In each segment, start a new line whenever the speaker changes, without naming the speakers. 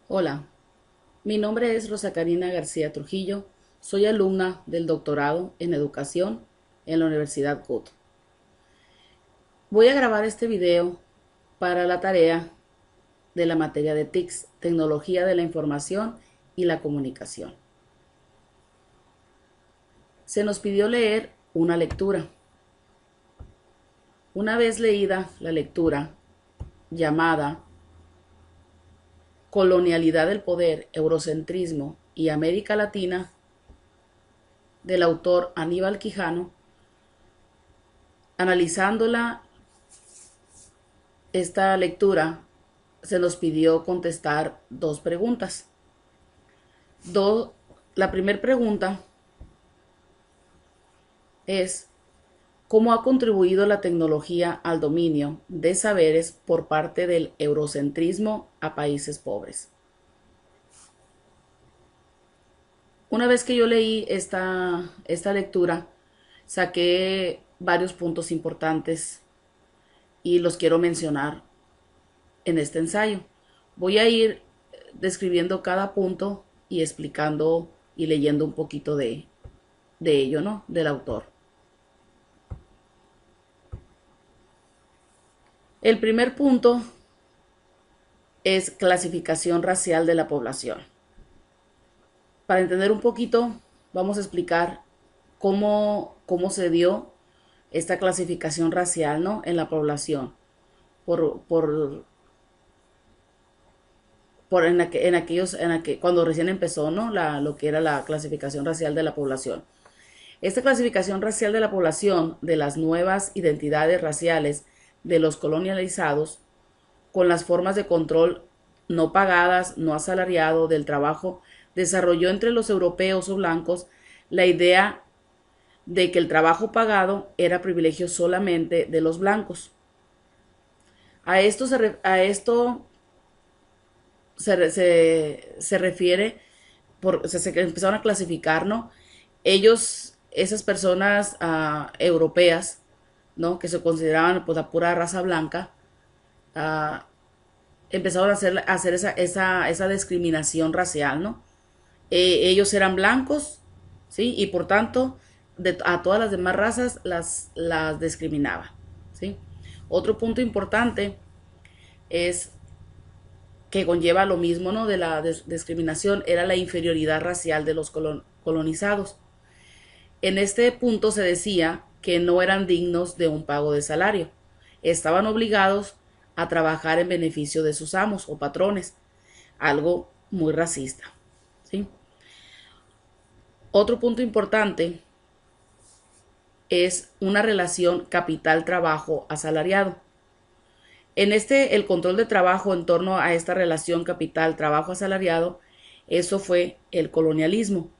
Hola, mi nombre es Rosa Karina García Trujillo, soy alumna del doctorado en educación en la Universidad CUT. Voy a grabar este video para la tarea de la materia de TICS, Tecnología de la Información y la Comunicación. Se nos pidió leer una lectura. Una vez leída la lectura, llamada Colonialidad del Poder, Eurocentrismo y América Latina, del autor Aníbal Quijano, analizándola esta lectura, se nos pidió contestar dos preguntas. La primera pregunta es: ¿cómo ha contribuido la tecnología al dominio de saberes por parte del eurocentrismo a países pobres? Una vez que yo leí esta lectura, saqué varios puntos importantes y los quiero mencionar en este ensayo. Voy a ir describiendo cada punto y explicando y leyendo un poquito de ello, ¿no? Del autor. El primer punto es clasificación racial de la población. Para entender un poquito, vamos a explicar cómo se dio esta clasificación racial, ¿no? En la población. Por, por, cuando recién empezó, ¿no? Lo que era la clasificación racial de la población. Esta clasificación racial de la población, de las nuevas identidades raciales de los colonializados, con las formas de control no pagadas, no asalariado del trabajo, desarrolló entre los europeos o blancos la idea de que el trabajo pagado era privilegio solamente de los blancos. A esto se refiere, se empezaron a clasificar, ¿no? Esas personas europeas, ¿no? Que se consideraban pues la pura raza blanca, uh, empezaron a hacer esa discriminación racial, ¿no? Ellos eran blancos, ¿sí? Y por tanto, a todas las demás razas las discriminaba, ¿sí? Otro punto importante es que conlleva lo mismo, ¿no? De la discriminación, era la inferioridad racial de los colonizados. En este punto se decía que no eran dignos de un pago de salario. Estaban obligados a trabajar en beneficio de sus amos o patrones, algo muy racista, ¿sí? Otro punto importante es una relación capital-trabajo asalariado. El control de trabajo en torno a esta relación capital-trabajo asalariado, eso fue el colonialismo,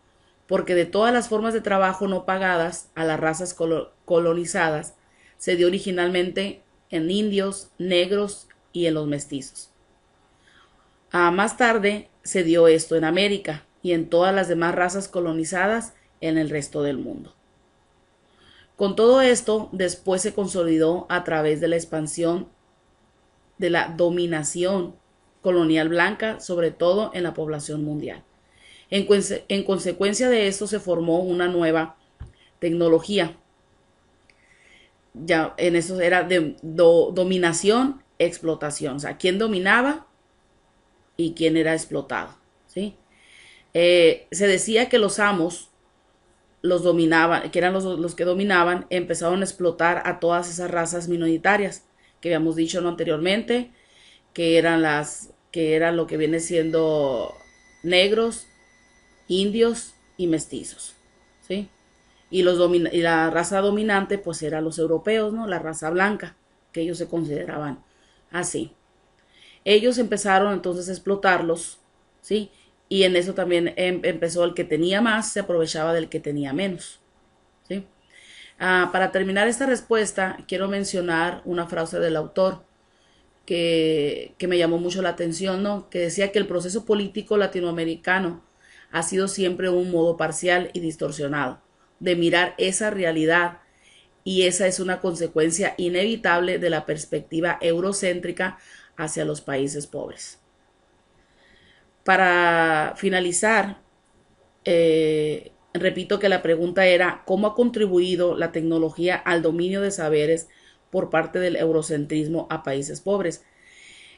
porque de todas las formas de trabajo no pagadas a las razas colonizadas, se dio originalmente en indios, negros y en los mestizos. Más tarde se dio esto en América y en todas las demás razas colonizadas en el resto del mundo. Con todo esto, después se consolidó a través de la expansión de la dominación colonial blanca, sobre todo en la población mundial. En consecuencia de esto se formó una nueva tecnología. Ya en eso era de dominación, explotación. O sea, quién dominaba y quién era explotado, ¿sí? Se decía que los amos los dominaban, que eran los que dominaban, empezaron a explotar a todas esas razas minoritarias que habíamos dicho, ¿no? Anteriormente, que eran lo que viene siendo negros, indios y mestizos, ¿sí? Y la raza dominante pues eran los europeos, ¿no? La raza blanca, que ellos se consideraban así. Ellos empezaron entonces a explotarlos, ¿sí? Y en eso también empezó el que tenía más, se aprovechaba del que tenía menos, ¿sí? Para terminar esta respuesta, quiero mencionar una frase del autor que me llamó mucho la atención, ¿no? Que decía que el proceso político latinoamericano ha sido siempre un modo parcial y distorsionado de mirar esa realidad, y esa es una consecuencia inevitable de la perspectiva eurocéntrica hacia los países pobres. Para finalizar, repito que la pregunta era, ¿cómo ha contribuido la tecnología al dominio de saberes por parte del eurocentrismo a países pobres?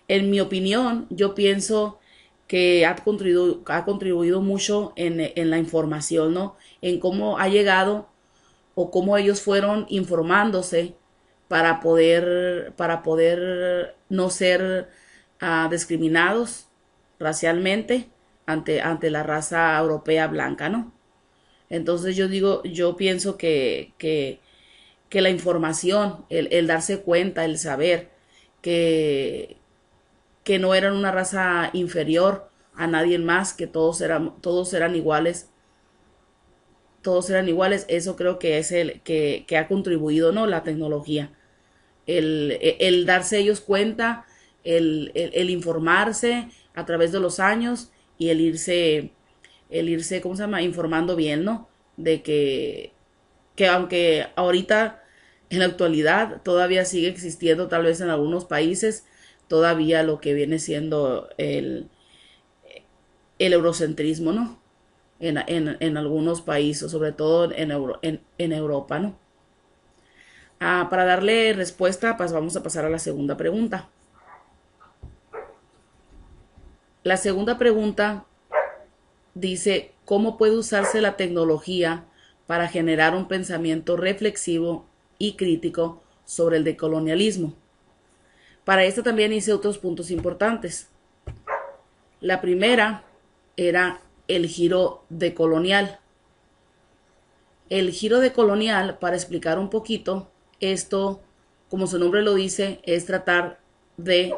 En mi opinión, yo pienso que ha contribuido mucho en la información, ¿no? En cómo ha llegado o cómo ellos fueron informándose para poder no ser discriminados racialmente ante la raza europea blanca, ¿no? Entonces yo pienso que la información, el darse cuenta, el saber que, que no eran una raza inferior a nadie más, que todos eran iguales, eso creo que es que ha contribuido, ¿no? La tecnología. El darse ellos cuenta, el informarse a través de los años y el irse, ¿cómo se llama? Informando bien, ¿no? De que aunque ahorita en la actualidad todavía sigue existiendo tal vez en algunos países todavía lo que viene siendo el eurocentrismo, ¿no? En algunos países, sobre todo en Europa, ¿no? Para darle respuesta, pues vamos a pasar a la segunda pregunta. La segunda pregunta dice, ¿cómo puede usarse la tecnología para generar un pensamiento reflexivo y crítico sobre el decolonialismo? Para esto también hice otros puntos importantes. La primera era el giro decolonial. El giro decolonial, para explicar un poquito, esto, como su nombre lo dice, es tratar de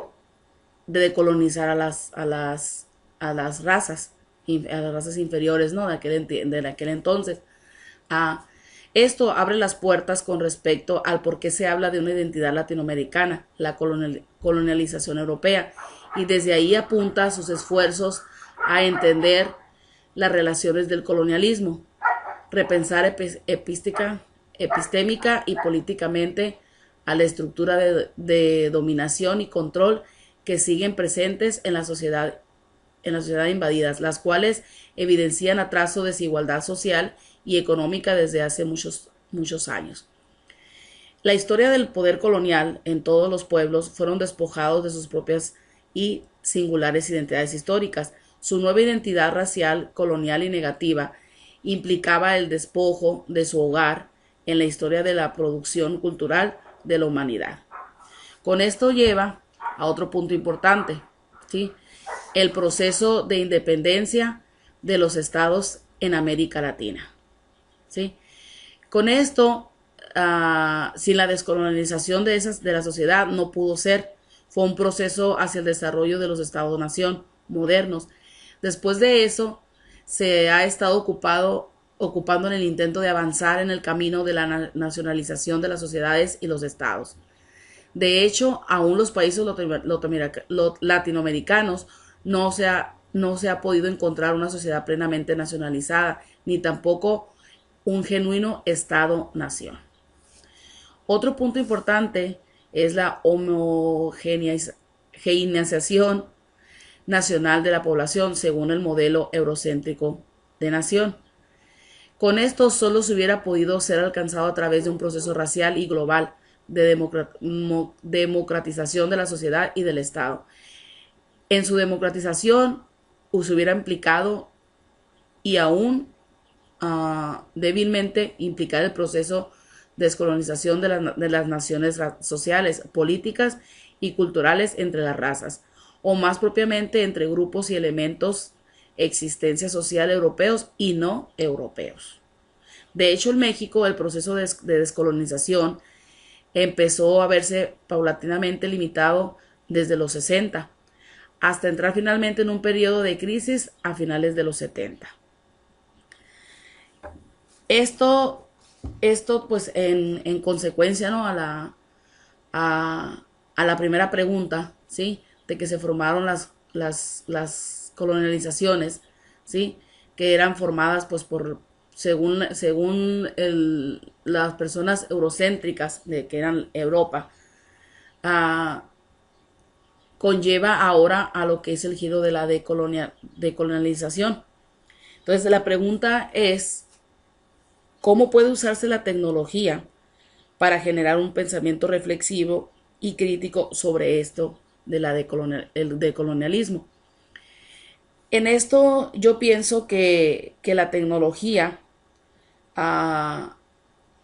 decolonizar a las razas inferiores, ¿no? De aquel entonces. Ah, Esto abre las puertas con respecto al por qué se habla de una identidad latinoamericana, la colonialización europea, y desde ahí apunta sus esfuerzos a entender las relaciones del colonialismo, repensar epistémica y políticamente a la estructura de dominación y control que siguen presentes en la sociedad invadidas, las cuales evidencian atraso, desigualdad social y económica desde hace muchos años. La historia del poder colonial en todos los pueblos fueron despojados de sus propias y singulares identidades históricas. Su nueva identidad racial, colonial y negativa implicaba el despojo de su hogar en la historia de la producción cultural de la humanidad. Con esto lleva a otro punto importante, ¿sí? El proceso de independencia de los estados en América Latina, ¿sí? Con esto, sin la descolonización de la sociedad no pudo ser. Fue un proceso hacia el desarrollo de los estados-nación modernos. Después de eso, se ha estado ocupando en el intento de avanzar en el camino de la nacionalización de las sociedades y los estados. De hecho, aún los países latinoamericanos no se ha podido encontrar una sociedad plenamente nacionalizada, ni tampoco un genuino Estado-nación. Otro punto importante es la homogeneización nacional de la población según el modelo eurocéntrico de nación. Con esto solo se hubiera podido ser alcanzado a través de un proceso racial y global de democratización de la sociedad y del Estado. En su democratización se hubiera implicado y aún débilmente implicar el proceso de descolonización de las naciones sociales, políticas y culturales entre las razas, o más propiamente entre grupos y elementos existencia social europeos y no europeos. De hecho, en México el proceso de descolonización empezó a verse paulatinamente limitado desde los 60, hasta entrar finalmente en un periodo de crisis a finales de los 70. Esto pues en consecuencia, ¿no? a la primera pregunta, ¿sí? De que se formaron las colonializaciones, ¿sí? Que eran formadas pues según las personas eurocéntricas de que eran Europa. conlleva ahora a lo que es el giro de la decolonialización. Entonces la pregunta es, ¿cómo puede usarse la tecnología para generar un pensamiento reflexivo y crítico sobre esto de el decolonialismo? En esto yo pienso que la tecnología, ah,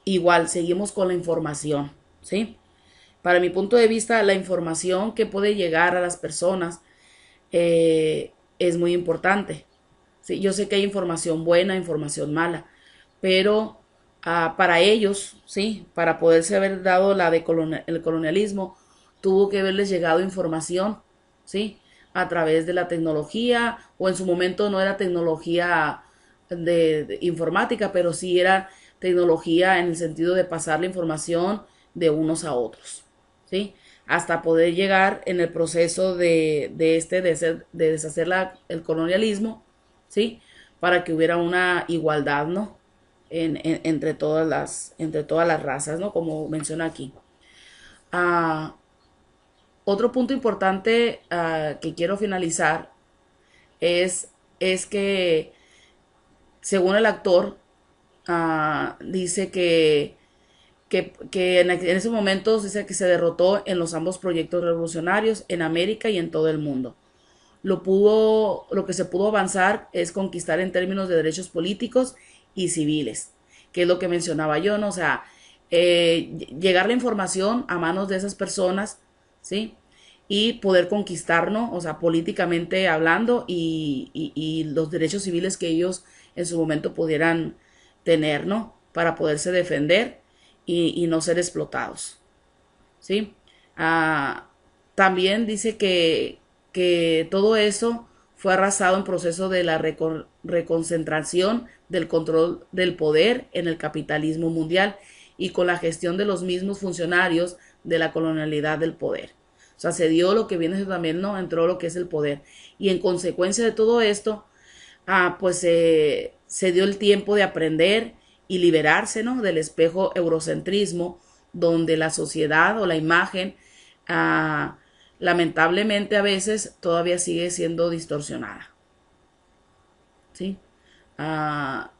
igual seguimos con la información, ¿sí? Para mi punto de vista, la información que puede llegar a las personas es muy importante. Sí, yo sé que hay información buena, información mala, pero para ellos, sí, para poderse haber dado el colonialismo, tuvo que haberles llegado información, sí, a través de la tecnología, o en su momento no era tecnología de informática, pero sí era tecnología en el sentido de pasar la información de unos a otros, sí, hasta poder llegar en el proceso de deshacer el colonialismo, ¿sí? Para que hubiera una igualdad, ¿no? Entre todas las razas, ¿no? Como menciona aquí. Ah, otro punto importante que quiero finalizar es, es que, según el actor, dice que en ese momento dice que se derrotó en los ambos proyectos revolucionarios en América y en todo el mundo. Lo que se pudo avanzar es conquistar en términos de derechos políticos y civiles, que es lo que mencionaba yo, ¿no? O sea, llegar la información a manos de esas personas, ¿sí? Y poder conquistarnos, o sea, políticamente hablando, y los derechos civiles que ellos en su momento pudieran tener, ¿no? Para poderse defender y no ser explotados, ¿sí? Ah, también dice que todo eso fue arrasado en proceso de la reconcentración del control del poder en el capitalismo mundial y con la gestión de los mismos funcionarios de la colonialidad del poder. O sea, se dio lo que viene también, ¿no? Entró lo que es el poder. Y en consecuencia de todo esto, pues se dio el tiempo de aprender y liberarse, ¿no? Del espejo eurocentrismo, donde la sociedad o la imagen, ah, lamentablemente a veces todavía sigue siendo distorsionada, ¿sí? Ah,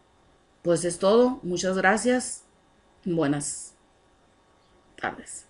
pues es todo. Muchas gracias. Buenas tardes.